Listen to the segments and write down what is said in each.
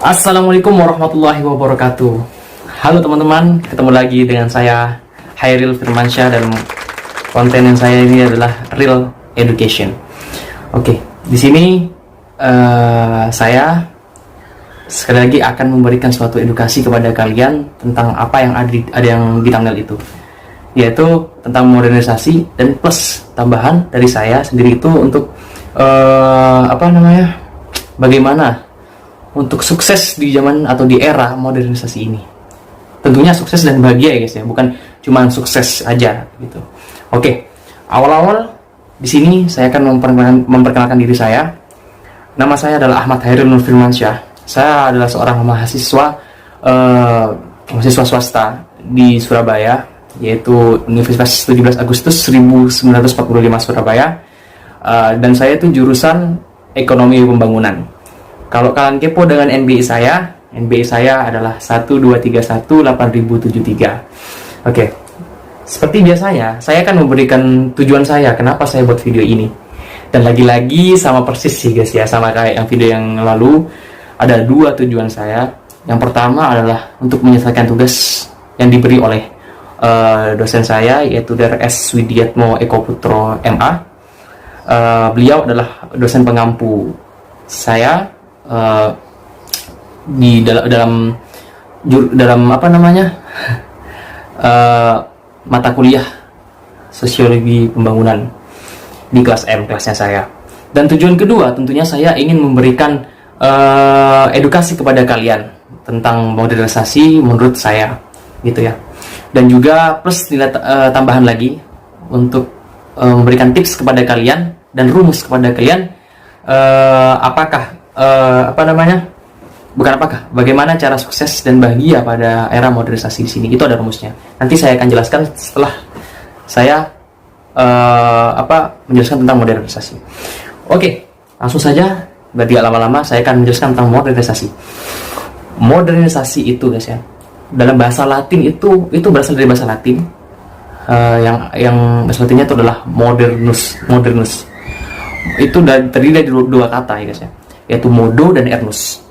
Assalamualaikum warahmatullahi wabarakatuh. Halo teman-teman, ketemu lagi dengan saya Hairil Firmansyah dan konten yang saya ini adalah Real Education. Oke, di sini saya sekali lagi akan memberikan suatu edukasi kepada kalian tentang apa yang ada yang di thumbnail itu, yaitu tentang modernisasi dan plus tambahan dari saya sendiri itu untuk bagaimana untuk sukses di zaman atau di era modernisasi ini. Tentunya sukses dan bahagia ya guys ya, bukan cuma sukses aja gitu. Oke, awal-awal di sini saya akan memperkenalkan diri saya. Nama saya adalah Ahmad Hairil Nur Firmansyah. Saya adalah seorang mahasiswa swasta di Surabaya, yaitu Universitas 17 Agustus 1945 Surabaya. Dan saya itu jurusan Ekonomi Pembangunan. Kalau kalian kepo dengan NBI saya adalah 12318.073. Oke. Seperti biasanya, saya akan memberikan tujuan saya kenapa saya buat video ini. Dan lagi-lagi sama persis sih guys ya, sama kayak yang video yang lalu, ada dua tujuan saya. Yang pertama adalah untuk menyelesaikan tugas yang diberi oleh dosen saya, yaitu Dr. S. Widiatmo Eko Putro MA. Beliau adalah dosen pengampu saya di dalam mata kuliah sosiologi pembangunan di kelas M, kelasnya saya. Dan tujuan kedua tentunya saya ingin memberikan edukasi kepada kalian tentang modernisasi menurut saya gitu ya. Dan juga plus nilai tambahan lagi untuk memberikan tips kepada kalian dan rumus kepada kalian bagaimana cara sukses dan bahagia pada era modernisasi di sini. Itu ada rumusnya. Nanti saya akan jelaskan setelah saya menjelaskan tentang modernisasi. Oke, langsung saja. Biar tidak lama-lama, saya akan menjelaskan tentang modernisasi. Modernisasi itu guys ya, dalam bahasa Latin itu berasal dari bahasa Latin yang bahasa Latinnya itu adalah modernus. Itu terdiri dari dua kata ya guys ya, yaitu modo dan ernus.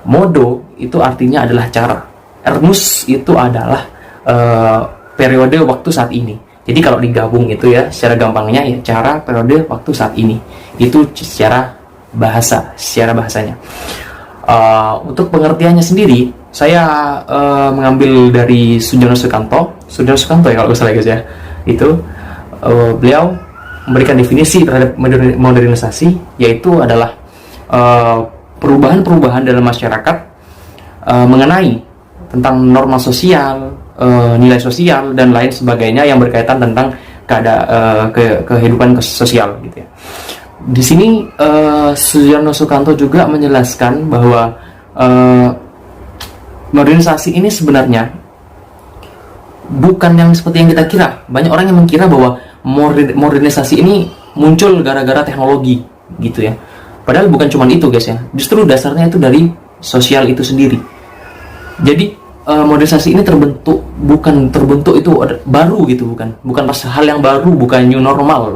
Modo itu artinya adalah cara, ernus itu adalah periode waktu saat ini. Jadi kalau digabung itu ya, secara gampangnya ya, cara, periode, waktu saat ini. Itu secara bahasanya. Untuk pengertiannya sendiri, saya mengambil dari Sujono Sukanto ya kalau salah guys ya. Itu beliau memberikan definisi terhadap modernisasi, yaitu adalah perubahan-perubahan dalam masyarakat mengenai tentang norma sosial, nilai sosial dan lain sebagainya yang berkaitan tentang kehidupan sosial gitu ya. Di sini Sujono Sukanto juga menjelaskan bahwa modernisasi ini sebenarnya bukan yang seperti yang kita kira. Banyak orang yang mengira bahwa modernisasi ini muncul gara-gara teknologi gitu ya. Padahal bukan cuma itu guys ya. Justru dasarnya itu dari sosial itu sendiri. Jadi modernisasi ini terbentuk itu baru gitu, bukan pas hal yang baru, bukan new normal,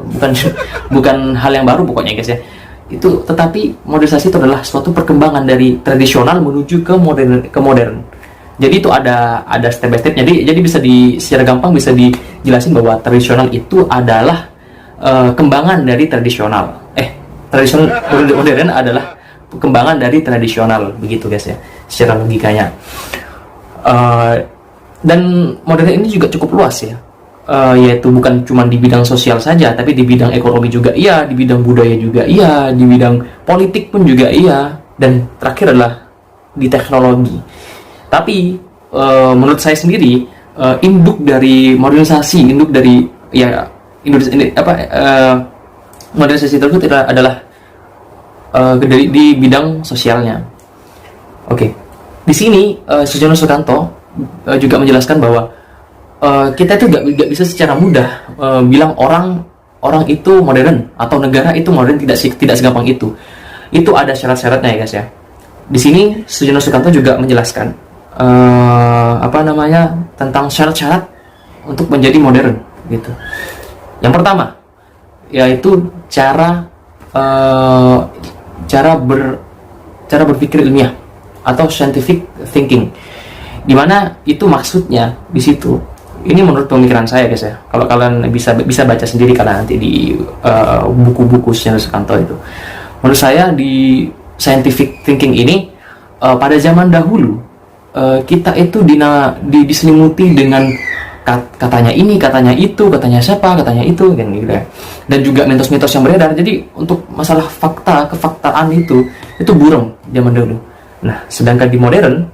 bukan hal yang baru pokoknya guys ya. Itu tetapi modernisasi itu adalah suatu perkembangan dari tradisional menuju ke modern. Jadi itu ada step by step. Jadi secara gampang bisa dijelasin bahwa tradisional itu adalah kembangan dari tradisional. Tradisional modern adalah perkembangan dari tradisional, begitu guys ya, secara logikanya. Dan modern ini juga cukup luas ya, yaitu bukan cuma di bidang sosial saja, tapi di bidang ekonomi juga iya, di bidang budaya juga iya, di bidang politik pun juga iya, dan terakhir adalah di teknologi. Tapi menurut saya sendiri, induk dari modernisasi, modernisasi tersebut adalah di bidang sosialnya. Oke, di sini Sujono Sukanto juga menjelaskan bahwa kita itu nggak bisa secara mudah bilang orang itu modern atau negara itu modern, tidak segampang itu. Itu ada syarat-syaratnya ya guys ya. Di sini Sujono Sukanto juga menjelaskan tentang syarat-syarat untuk menjadi modern gitu. Yang pertama yaitu cara berpikir ilmiah atau scientific thinking. Dimana itu maksudnya di situ. Ini menurut pemikiran saya guys ya. Kalau kalian bisa baca sendiri karena nanti di buku-buku Shinro Sukanto itu. Menurut saya di scientific thinking ini pada zaman dahulu kita itu diselimuti dengan katanya ini, katanya itu, katanya siapa, katanya itu, kan gitu ya. Dan juga mitos-mitos yang beredar. Jadi untuk masalah fakta, kefaktaan itu buram zaman dahulu. Nah, sedangkan di modern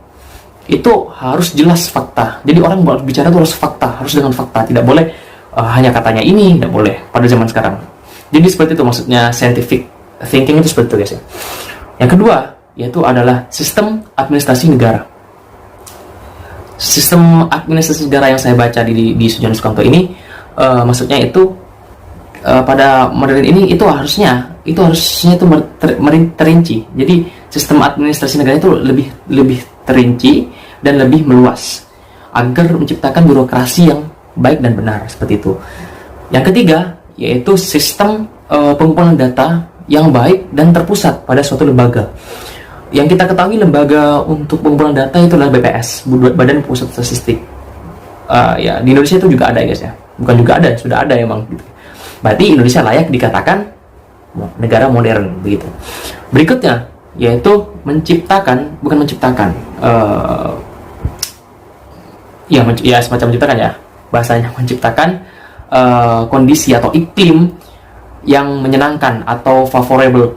itu harus jelas fakta. Jadi orang bicara itu harus fakta, harus dengan fakta, tidak boleh hanya katanya ini, tidak boleh pada zaman sekarang. Jadi seperti itu maksudnya scientific thinking itu seperti itu guys ya. Yang kedua yaitu adalah sistem administrasi negara. Sistem administrasi negara yang saya baca di Sujana Sukanto ini maksudnya itu pada modern ini itu harusnya itu terinci. Jadi sistem administrasi negara itu lebih terinci dan lebih meluas agar menciptakan birokrasi yang baik dan benar seperti itu. Yang ketiga yaitu sistem pengumpulan data yang baik dan terpusat pada suatu lembaga. Yang kita ketahui lembaga untuk pengumpulan data itu adalah BPS, Badan Pusat Statistik. Ya di Indonesia itu juga ada ya guys ya. Bukan juga ada, sudah ada emang gitu. Berarti Indonesia layak dikatakan negara modern begitu. Berikutnya yaitu semacam menciptakan ya, bahasanya menciptakan kondisi atau iklim yang menyenangkan atau favorable.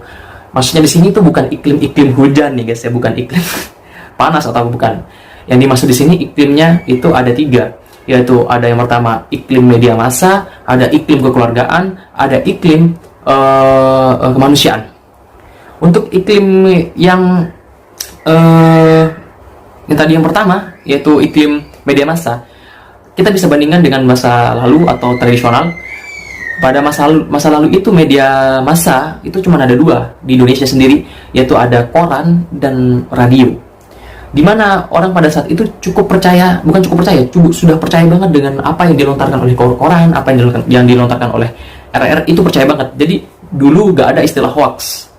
Maksudnya di sini tuh bukan iklim hujan nih guys ya, bukan iklim panas atau bukan. Yang dimaksud di sini iklimnya itu ada 3, yaitu ada yang pertama iklim media massa, ada iklim kekeluargaan, ada iklim kemanusiaan. Untuk iklim yang tadi yang pertama yaitu iklim media massa, kita bisa bandingkan dengan masa lalu atau tradisional. Pada masa lalu itu media massa itu cuma ada 2 di Indonesia sendiri, yaitu ada koran dan radio. Dimana orang pada saat itu sudah percaya banget dengan apa yang dilontarkan oleh koran, apa yang dilontarkan oleh RR, itu percaya banget. Jadi dulu gak ada istilah hoax,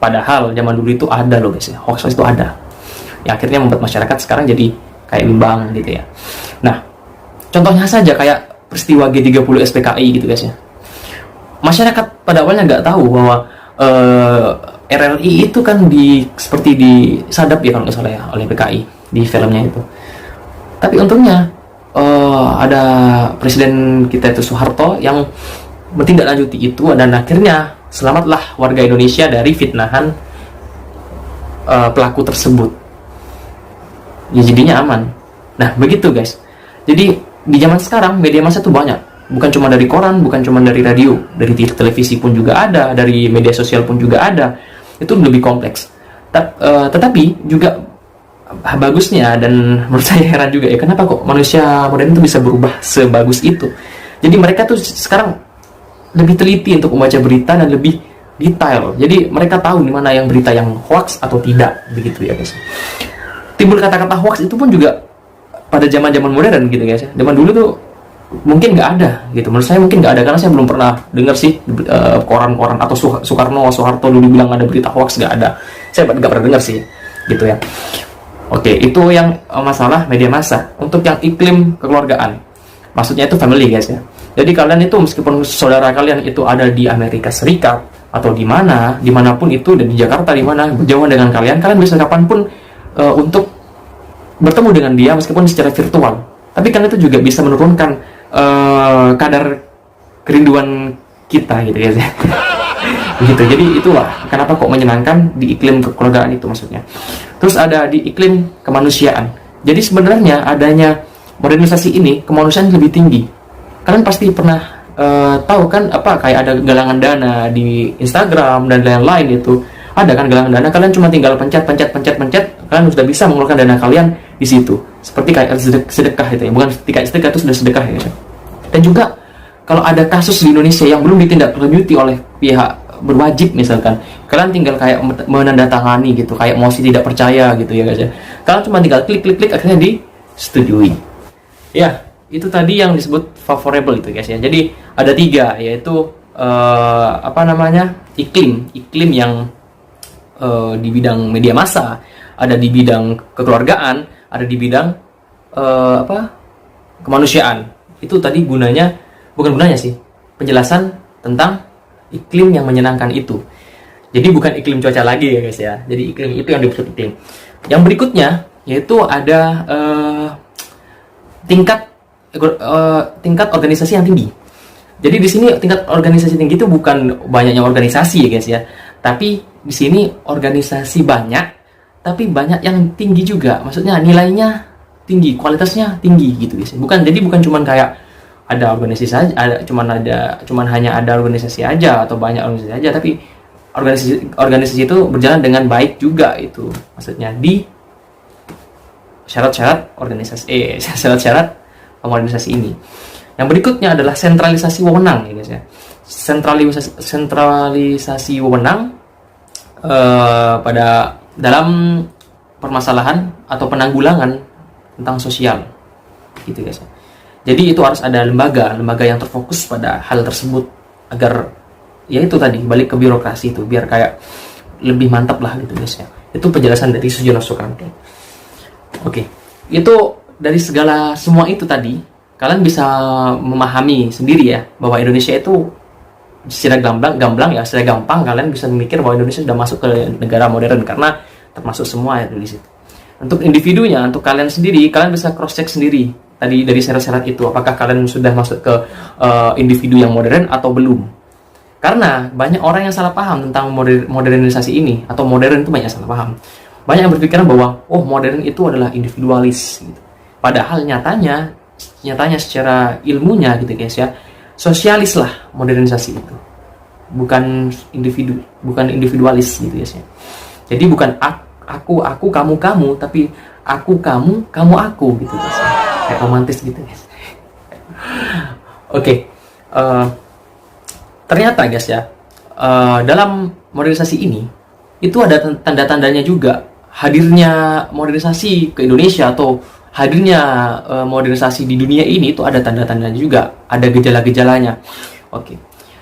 padahal zaman dulu itu ada loh guys ya, hoax itu ada. Ya akhirnya membuat masyarakat sekarang jadi kayak bimbang gitu ya. Nah, contohnya saja kayak peristiwa G30 SPKI gitu guys ya. Masyarakat pada awalnya nggak tahu bahwa RRI itu kan seperti disadap ya kalau nggak salah ya oleh PKI di filmnya itu. Tapi untungnya ada presiden kita itu Soeharto yang menindaklanjuti itu, dan akhirnya selamatlah warga Indonesia dari fitnahan pelaku tersebut. Ya jadinya aman. Nah begitu guys. Jadi di zaman sekarang media massa itu banyak. Bukan cuma dari koran, bukan cuma dari radio, dari televisi pun juga ada, dari media sosial pun juga ada. Itu lebih kompleks. Tetapi juga bagusnya, dan menurut saya heran juga ya, kenapa kok manusia modern itu bisa berubah sebagus itu. Jadi mereka tuh sekarang lebih teliti untuk membaca berita dan lebih detail. Jadi mereka tahu di mana yang berita yang hoax atau tidak, begitu ya guys. Timbul kata-kata hoax itu pun juga pada zaman-zaman modern gitu guys ya. Zaman dulu tuh mungkin nggak ada gitu. Menurut saya mungkin nggak ada, karena saya belum pernah dengar sih koran-koran atau Soeharto dulu bilang ada berita hoax, nggak ada. Saya nggak pernah dengar sih gitu ya. Oke, itu yang masalah media massa. Untuk yang iklim kekeluargaan, maksudnya itu family guys ya. Jadi kalian itu meskipun saudara kalian itu ada di Amerika Serikat atau dimanapun itu, dan di Jakarta dimana berjauhan dengan kalian bisa kapanpun untuk bertemu dengan dia meskipun secara virtual. Tapi kalian itu juga bisa menurunkan kadar kerinduan kita gitu ya. Gitu. Jadi itulah kenapa kok menyenangkan di iklim kekeluargaan itu maksudnya. Terus ada di iklim kemanusiaan. Jadi sebenarnya adanya modernisasi ini, kemanusiaan lebih tinggi. Kalian pasti pernah tahu kan kayak ada galangan dana di Instagram dan lain-lain itu. Ada kan galangan dana, kalian cuma tinggal pencet, kalian sudah bisa mengeluarkan dana kalian di situ. Seperti kayak sedekah itu ya, bukan seperti kayak sedekah, itu sudah sedekah ya. Dan juga kalau ada kasus di Indonesia yang belum ditindaklanjuti oleh pihak berwajib misalkan, kalian tinggal kayak menandatangani gitu, kayak mosi tidak percaya gitu ya guys ya. Kalian cuma tinggal klik akhirnya disetujui. Ya, itu tadi yang disebut favorable itu guys ya. Jadi ada 3, yaitu iklim yang di bidang media massa, ada di bidang kekeluargaan, ada di bidang kemanusiaan. Itu tadi gunanya, bukan gunanya sih, penjelasan tentang iklim yang menyenangkan itu. Jadi bukan iklim cuaca lagi ya guys ya. Jadi iklim itu yang dimaksud iklim. Yang berikutnya yaitu ada tingkat organisasi yang tinggi. Jadi di sini tingkat organisasi tinggi itu bukan banyaknya organisasi ya guys ya. Tapi di sini organisasi banyak, tapi banyak yang tinggi juga. Maksudnya nilainya tinggi, kualitasnya tinggi gitu guys. Bukan cuman kayak ada organisasi saja, cuman hanya ada organisasi aja atau banyak organisasi aja, tapi organisasi itu berjalan dengan baik juga itu. Maksudnya di syarat-syarat organisasi ini. Yang berikutnya adalah sentralisasi wewenang ya guys ya. Sentralisasi wewenang pada dalam permasalahan atau penanggulangan tentang sosial gitu guys ya. Jadi itu harus ada lembaga yang terfokus pada hal tersebut agar ya itu tadi balik ke birokrasi itu biar kayak lebih mantap lah gitu guys ya. Itu penjelasan dari Sujono Sukanto. Oke, itu dari semua itu tadi kalian bisa memahami sendiri ya bahwa Indonesia itu secara gamblang ya, secara gampang kalian bisa memikir bahwa Indonesia sudah masuk ke negara modern karena termasuk semua ya di situ. Untuk individunya, untuk kalian sendiri, kalian bisa cross check sendiri tadi dari syarat-syarat itu apakah kalian sudah masuk ke individu yang modern atau belum. Karena banyak orang yang salah paham tentang modernisasi ini, atau modern itu banyak salah paham. Banyak yang berpikiran bahwa modern itu adalah individualis gitu. Padahal nyatanya secara ilmunya gitu guys ya, sosialis lah modernisasi itu. Bukan individualis gitu guys ya. Jadi bukan aku kamu, tapi aku kamu aku gitu guys. Kayak romantis gitu guys. Oke. Ternyata guys ya, dalam modernisasi ini itu ada tanda-tandanya juga. Hadirnya modernisasi ke Indonesia atau hadirnya modernisasi di dunia ini itu ada tanda-tandanya juga, ada gejala-gejalanya. Oke.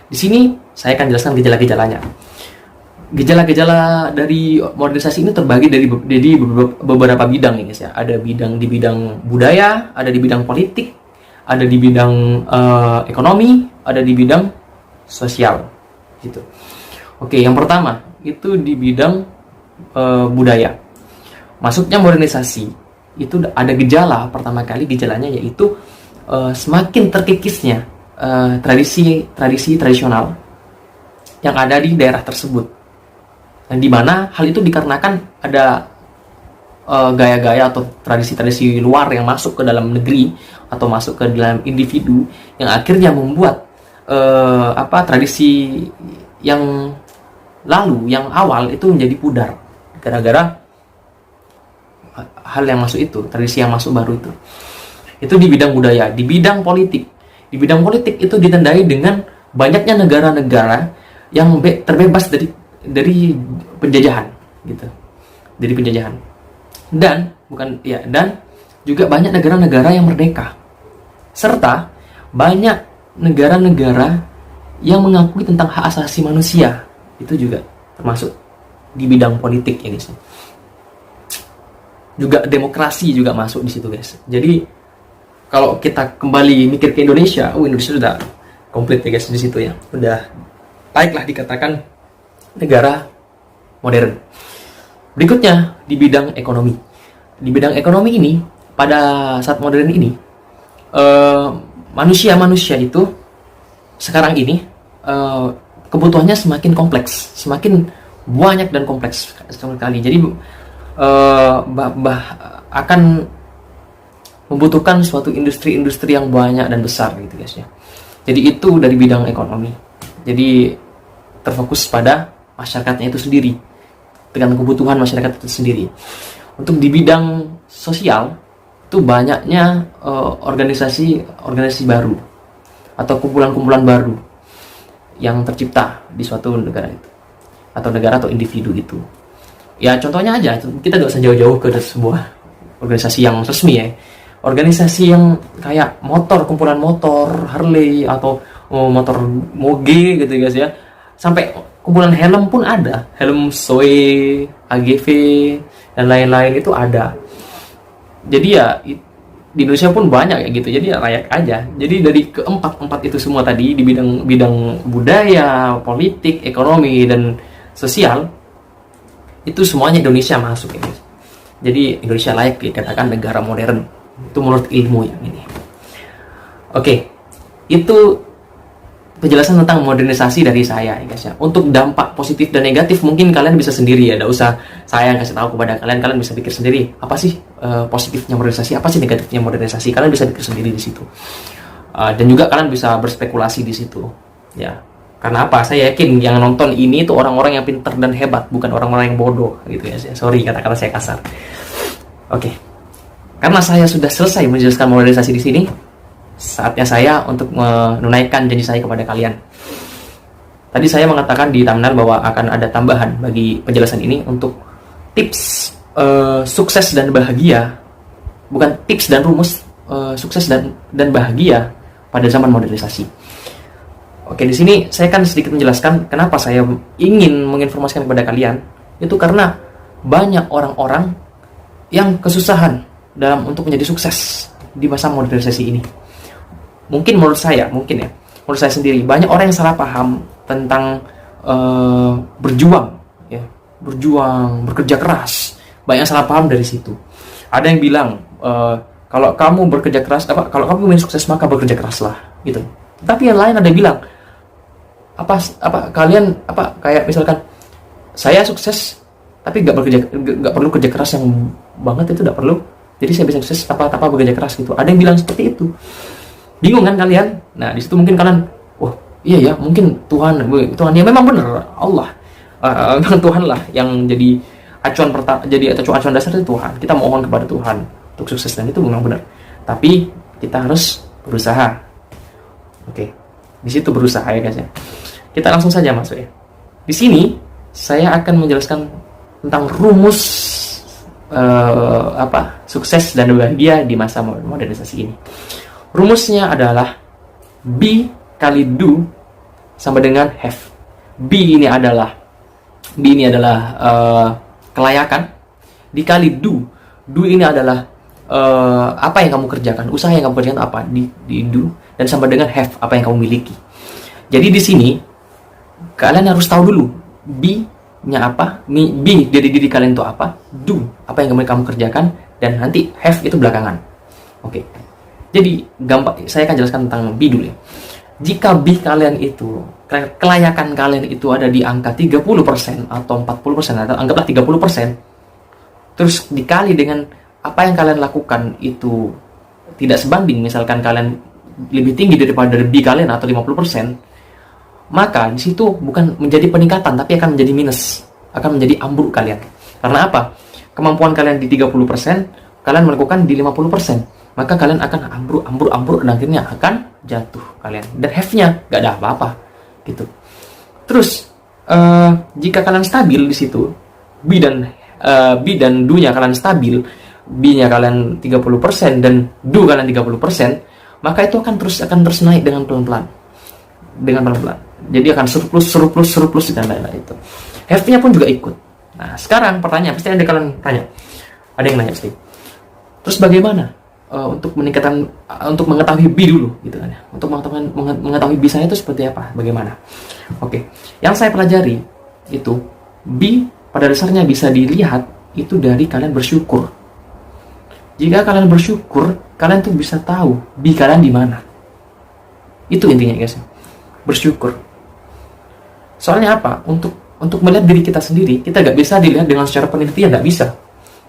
Di sini saya akan jelaskan gejala-gejalanya. Gejala-gejala dari modernisasi ini terbagi dari beberapa bidang nih guys ya. Ada di bidang budaya, ada di bidang politik, ada di bidang ekonomi, ada di bidang sosial gitu. Oke, yang pertama itu di bidang budaya. Masuknya modernisasi itu ada gejala, pertama kali gejalanya yaitu semakin terkikisnya tradisi tradisional yang ada di daerah tersebut. Dan di mana hal itu dikarenakan ada gaya-gaya atau tradisi-tradisi luar yang masuk ke dalam negeri atau masuk ke dalam individu yang akhirnya membuat tradisi yang lalu, yang awal itu menjadi pudar gara-gara hal yang masuk itu, tradisi yang masuk baru itu. Itu di bidang budaya. Di bidang politik itu ditandai dengan banyaknya negara-negara yang terbebas dari penjajahan gitu. Dari penjajahan. Dan juga banyak negara-negara yang merdeka. Serta banyak negara-negara yang mengakui tentang hak asasi manusia. Itu juga termasuk di bidang politik ya guys. Juga demokrasi juga masuk di situ guys. Jadi kalau kita kembali mikir ke Indonesia, Indonesia sudah komplit ya guys di situ ya. Udah baiklah dikatakan negara modern. Berikutnya di bidang ekonomi. Di bidang ekonomi ini pada saat modern ini manusia itu sekarang ini kebutuhannya semakin kompleks, semakin banyak dan kompleks sekali. Jadi akan membutuhkan suatu industri-industri yang banyak dan besar gitu guys ya. Jadi itu dari bidang ekonomi. Jadi terfokus pada masyarakatnya itu sendiri, dengan kebutuhan masyarakat itu sendiri. Untuk di bidang sosial itu banyaknya organisasi baru atau kumpulan-kumpulan baru yang tercipta di suatu negara itu atau individu itu. Ya contohnya aja, kita tidak usah jauh-jauh ke sebuah organisasi yang resmi ya. Organisasi yang kayak motor, kumpulan motor Harley atau motor Moge gitu guys ya. Sampai kumpulan helm pun ada, helm Soe, AGV dan lain-lain itu ada. Jadi ya di Indonesia pun banyak kayak gitu, jadi ya layak aja. Jadi dari keempat itu semua tadi, di bidang budaya, politik, ekonomi, dan sosial, itu semuanya Indonesia masuk ini. Jadi Indonesia layak dikatakan negara modern, itu menurut ilmu yang ini. Oke, itu penjelasan tentang modernisasi dari saya ya guys ya. Untuk dampak positif dan negatif mungkin kalian bisa sendiri ya, tidak usah saya kasih tahu kepada kalian, kalian bisa pikir sendiri apa sih positifnya modernisasi, apa sih negatifnya modernisasi, kalian bisa pikir sendiri di situ. Dan juga kalian bisa berspekulasi di situ ya. Karena apa? Saya yakin yang nonton ini tuh orang-orang yang pintar dan hebat, bukan orang-orang yang bodoh gitu ya. Sorry kata-kata saya kasar. Oke. Karena saya sudah selesai menjelaskan modernisasi di sini, saatnya saya untuk menunaikan janji saya kepada kalian. Tadi saya mengatakan di thumbnail bahwa akan ada tambahan bagi penjelasan ini untuk tips sukses dan bahagia, bukan tips dan rumus sukses dan bahagia pada zaman modernisasi. Oke, di sini saya akan sedikit menjelaskan kenapa saya ingin menginformasikan kepada kalian. Itu karena banyak orang-orang yang kesusahan dalam untuk menjadi sukses di masa modernisasi ini. Mungkin menurut saya sendiri, banyak orang yang salah paham tentang berjuang, ya, bekerja keras. Banyak yang salah paham dari situ. Ada yang bilang kalau kamu bekerja keras, kalau kamu ingin sukses maka bekerja keraslah, gitu. Tapi yang lain ada yang bilang kayak misalkan saya sukses tapi nggak perlu kerja keras yang banget, itu tidak perlu. Jadi saya bisa sukses tanpa bekerja keras gitu. Ada yang bilang seperti itu. Bingung kan kalian? Nah, di situ mungkin kalian, wah, iya ya, mungkin Tuhan ya memang benar, Allah. Tuhan lah yang jadi acuan dasar itu Tuhan. Kita mohon kepada Tuhan untuk sukses, dan itu memang benar. Tapi kita harus berusaha. Oke. Di situ berusaha ya guys ya. Kita langsung saja masuk ya. Di sini saya akan menjelaskan tentang rumus sukses dan bahagia di masa modernisasi ini. Rumusnya adalah be kali do sama dengan have. Be ini adalah kelayakan, dikali do. Do ini adalah apa yang kamu kerjakan, usaha yang kamu kerjakan apa, di do, dan sama dengan have, apa yang kamu miliki. Jadi di sini kalian harus tahu dulu be-nya apa, be dari diri kalian itu apa, do apa yang kamu kerjakan, dan nanti have itu belakangan. Oke. Jadi gampang, saya akan jelaskan tentang be dulu ya. Jika be kalian itu, kelayakan kalian itu ada di angka 30% atau 40%, atau anggaplah 30%, terus dikali dengan apa yang kalian lakukan itu tidak sebanding, misalkan kalian lebih tinggi daripada be kalian atau 50%, maka di situ bukan menjadi peningkatan, tapi akan menjadi minus, akan menjadi ambruk kalian. Karena apa? Kemampuan kalian di 30%, kalian melakukan di 50%. Maka kalian akan ambruk, dan akhirnya akan jatuh kalian. Dan have-nya gak ada apa-apa gitu. Terus jika kalian stabil di situ, B dan do-nya kalian stabil, B-nya kalian 30% dan do kalian 30%, maka itu akan terus naik dengan pelan-pelan. Jadi akan surplus dan lain-lain itu. Have-nya pun juga ikut. Nah, sekarang pertanyaan pasti ada kalian tanya. Ada yang nanya pasti. Terus bagaimana untuk mengetahui B dulu gitu kan ya. Untuk mengetahui B saya itu seperti apa, bagaimana? Oke. Yang saya pelajari itu B pada dasarnya bisa dilihat itu dari kalian bersyukur. Jika kalian bersyukur, kalian tuh bisa tahu B kalian di mana. Itu intinya guys. Bersyukur. Soalnya apa? Untuk melihat diri kita sendiri, kita nggak bisa dilihat dengan secara penelitian, nggak bisa.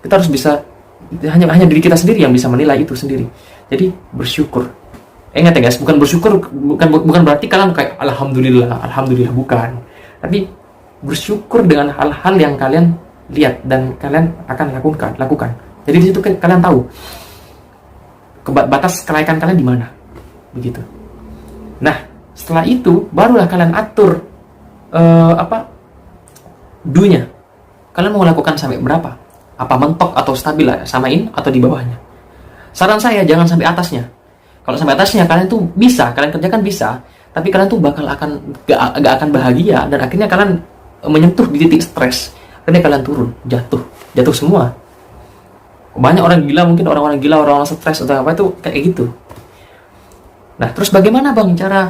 Kita harus bisa, hanya diri kita sendiri yang bisa menilai itu sendiri. Jadi bersyukur. Ingat ya guys, bukan bersyukur, bukan berarti kalian kayak alhamdulillah, bukan. Tapi bersyukur dengan hal-hal yang kalian lihat dan kalian akan lakukan. Jadi di situ kalian tahu batas kelayakan kalian di mana, begitu. Nah, setelah itu barulah kalian atur do-nya. Kalian mau lakukan sampai berapa? Apa mentok atau stabil lah, samain atau di bawahnya. Saran saya jangan sampai atasnya. Kalau sampai atasnya kalian tuh bisa, kalian kerjakan bisa, tapi kalian tuh gak akan bahagia, dan akhirnya kalian menyentuh di titik stres. akhirnya kalian turun, jatuh semua. Banyak orang gila, mungkin orang-orang gila, orang-orang stres atau apa itu kayak gitu. Nah, terus bagaimana Bang cara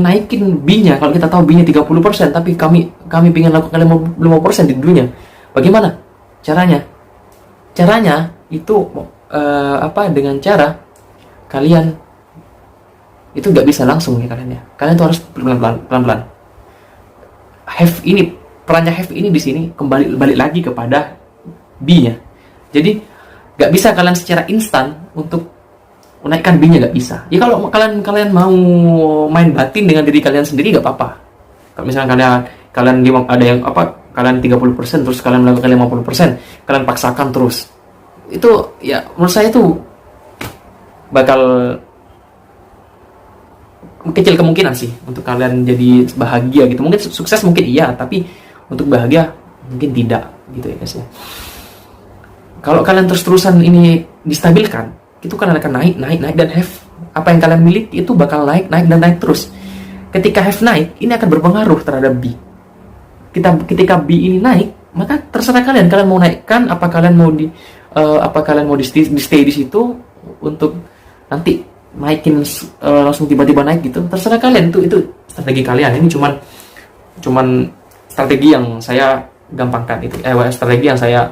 naikin B-nya kalau kita tahu B-nya 30%, tapi kami ingin lakukan 5% di dunia. Bagaimana caranya? Caranya itu dengan cara kalian itu nggak bisa langsung ya kalian ya. Kalian tuh harus pelan-pelan. Perannya have ini di sini balik lagi kepada B-nya. Jadi nggak bisa kalian secara instan untuk menaikkan B-nya, nggak bisa. Ya kalau kalian mau main batin dengan diri kalian sendiri nggak apa-apa. Kalau misalnya kalian ada yang kalian 30% terus kalian melakukan 50%, kalian paksakan terus. Itu ya menurut saya itu bakal kecil kemungkinan sih untuk kalian jadi bahagia gitu. Mungkin sukses mungkin iya, tapi untuk bahagia mungkin tidak gitu ya guys ya. Kalau kalian terus-terusan ini distabilkan, itu kan akan naik dan have apa yang kalian miliki itu bakal naik dan naik terus. Ketika have naik, ini akan berpengaruh terhadap B. Ketika B ini naik, maka terserah kalian mau naikkan, apa kalian mau di stay di situ untuk nanti naikin langsung tiba-tiba naik gitu. Terserah kalian, itu strategi kalian. Ini cuman strategi yang saya gampangkan itu. Strategi yang saya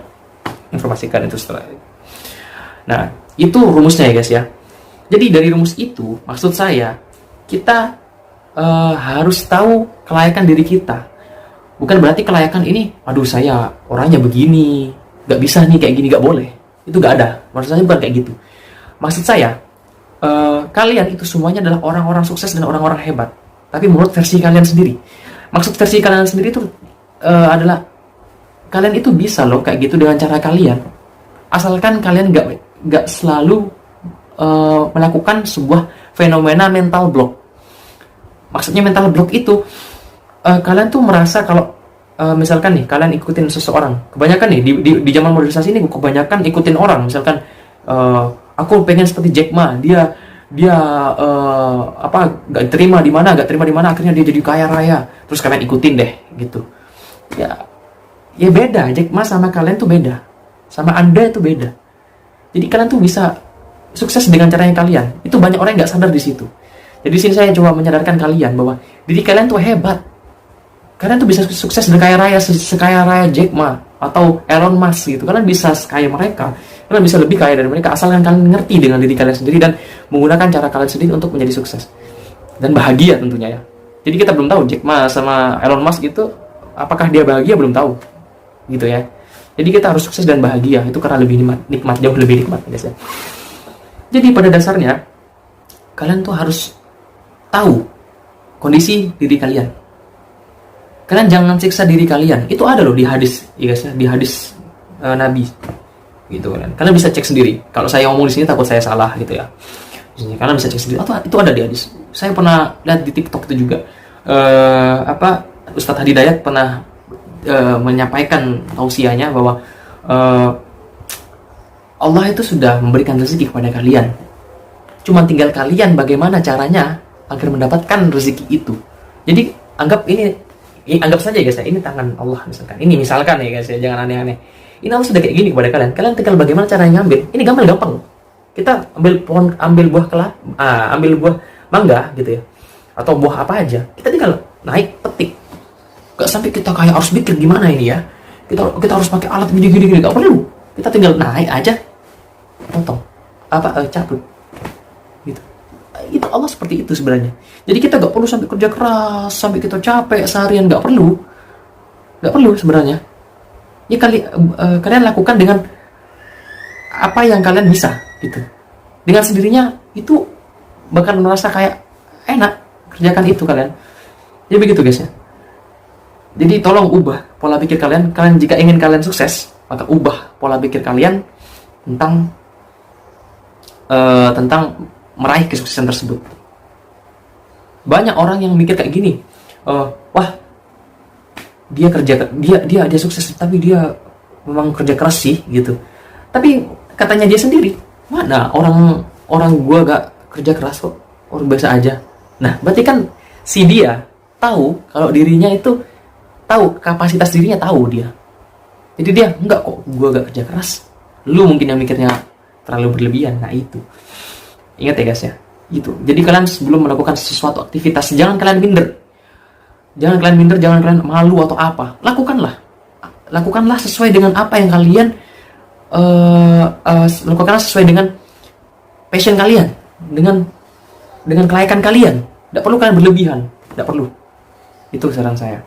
informasikan itu strategi. Nah, itu rumusnya ya guys ya. Jadi dari rumus itu maksud saya kita harus tahu kelayakan diri kita. Bukan berarti kelayakan ini, aduh saya orangnya begini, gak bisa nih kayak gini, gak boleh. Itu gak ada. Maksud saya bukan kayak gitu. Maksud saya kalian itu semuanya adalah orang-orang sukses dan orang-orang hebat. Tapi menurut versi kalian sendiri. Maksud versi kalian sendiri itu adalah kalian itu bisa loh kayak gitu dengan cara kalian. Asalkan kalian gak selalu melakukan sebuah fenomena mental block. Maksudnya mental block itu kalian tuh merasa kalau misalkan nih kalian ikutin seseorang, kebanyakan nih di zaman modernisasi ini kebanyakan ikutin orang. Misalkan aku pengen seperti Jack Ma, dia gak terima di mana akhirnya dia jadi kaya raya, terus kalian ikutin deh gitu. Ya beda, Jack Ma sama kalian tuh beda, sama Anda itu beda. Jadi kalian tuh bisa sukses dengan caranya kalian. Itu banyak orang yang nggak sadar di situ. Jadi sini saya coba menyadarkan kalian bahwa diri kalian tuh hebat. Kalian tuh bisa sukses dan kaya raya sekaya raya Jack Ma atau Elon Musk gitu. Kalian bisa sekaya mereka. Kalian bisa lebih kaya dari mereka asalkan kalian ngerti dengan diri kalian sendiri dan menggunakan cara kalian sendiri untuk menjadi sukses dan bahagia tentunya ya. Jadi kita belum tahu Jack Ma sama Elon Musk itu apakah dia bahagia, belum tahu gitu ya. Jadi kita harus sukses dan bahagia itu karena lebih nikmat, jauh lebih nikmat guys ya. Jadi pada dasarnya kalian tuh harus tahu kondisi diri kalian. Kalian jangan siksa diri kalian. Itu ada loh di hadis, ya guys ya, di hadis Nabi. Gitu kan. Kalian bisa cek sendiri. Kalau saya ngomong di sini takut saya salah gitu ya. Kalian bisa cek sendiri. Itu ada di hadis. Saya pernah lihat di TikTok itu juga. Ustadz Hadi Dayat pernah menyampaikan tausiahnya bahwa Allah itu sudah memberikan rezeki kepada kalian. Cuma tinggal kalian bagaimana caranya agar mendapatkan rezeki itu. Jadi anggap saja guys ya, ini tangan Allah misalkan. Ini misalkan ya guys ya, jangan aneh-aneh. Ini Allah sudah kayak gini kepada kalian. Kalian tinggal bagaimana caranya ngambil. Ini gampang. Kita ambil buah mangga gitu ya. Atau buah apa aja. Kita tinggal naik petik. Gak sampai kita kayak harus mikir gimana ini ya. Kita harus pakai alat gini. Gak perlu. Kita tinggal naik aja. Potong. Cabut. Gitu. Itu Allah seperti itu sebenarnya. Jadi kita gak perlu sampai kerja keras, sampai kita capek seharian, gak perlu sebenarnya. Ya kalian lakukan dengan apa yang kalian bisa gitu. Dengan sendirinya itu bakal merasa kayak enak kerjakan itu kalian. Jadi begitu guys ya. Jadi tolong ubah pola pikir kalian. Kalian jika ingin kalian sukses, maka ubah pola pikir kalian tentang meraih kesuksesan tersebut. Banyak orang yang mikir kayak gini, wah dia sukses tapi dia memang kerja keras sih gitu. Tapi katanya dia sendiri, mana orang gua gak kerja keras kok, orang biasa aja. Nah berarti kan si dia tahu kalau dirinya itu tahu kapasitas dirinya, tahu dia Jadi dia, enggak kok, gue gak kerja keras, lu mungkin yang mikirnya terlalu berlebihan. Nah itu, ingat ya guys ya, itu. Jadi kalian sebelum melakukan sesuatu aktivitas, jangan kalian minder, jangan kalian malu atau apa. Lakukanlah sesuai dengan apa yang kalian lakukanlah sesuai dengan passion kalian, dengan kelayakan kalian. Tidak perlu kalian berlebihan, tidak perlu. Itu saran saya.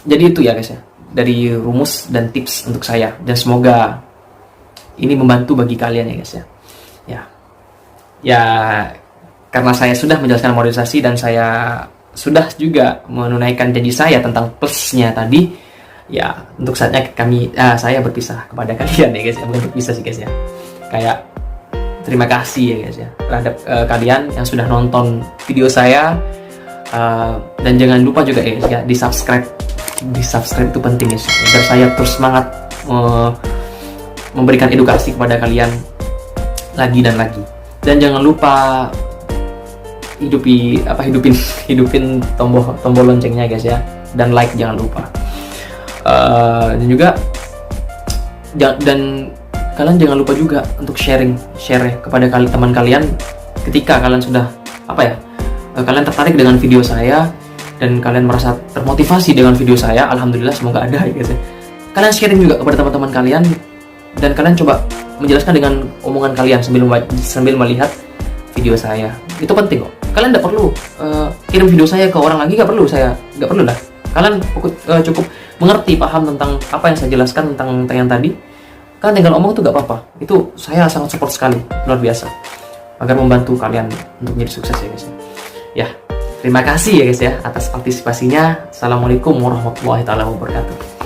Jadi itu ya guys ya, dari rumus dan tips untuk saya, dan semoga ini membantu bagi kalian ya guys ya. Ya karena saya sudah menjelaskan modernisasi dan saya sudah juga menunaikan janji saya tentang plusnya tadi, ya untuk saatnya saya berpisah kepada kalian ya guys ya. Bukan berpisah sih guys ya, kayak terima kasih ya guys ya terhadap kalian yang sudah nonton video saya, dan jangan lupa juga ya di subscribe itu penting ya, agar saya terus semangat memberikan edukasi kepada kalian lagi dan lagi. Dan jangan lupa hidupin tombol loncengnya guys ya, dan like jangan lupa. Dan juga dan kalian jangan lupa juga untuk share kepada teman kalian ketika kalian sudah kalian tertarik dengan video saya dan kalian merasa termotivasi dengan video saya. Alhamdulillah, semoga ada ya guys ya. Kalian sharing juga kepada teman-teman kalian, dan kalian coba menjelaskan dengan omongan kalian sambil melihat video saya. Itu penting kok. Kalian tidak perlu kirim video saya ke orang lagi, nggak perlu lah. Kalian cukup mengerti, paham tentang apa yang saya jelaskan tentang yang tadi. Kalian tinggal omong tuh nggak apa-apa. Itu saya sangat support sekali, luar biasa, agar membantu kalian untuk menjadi sukses ya guys. Ya, terima kasih ya guys ya atas partisipasinya. Assalamualaikum warahmatullahi wabarakatuh.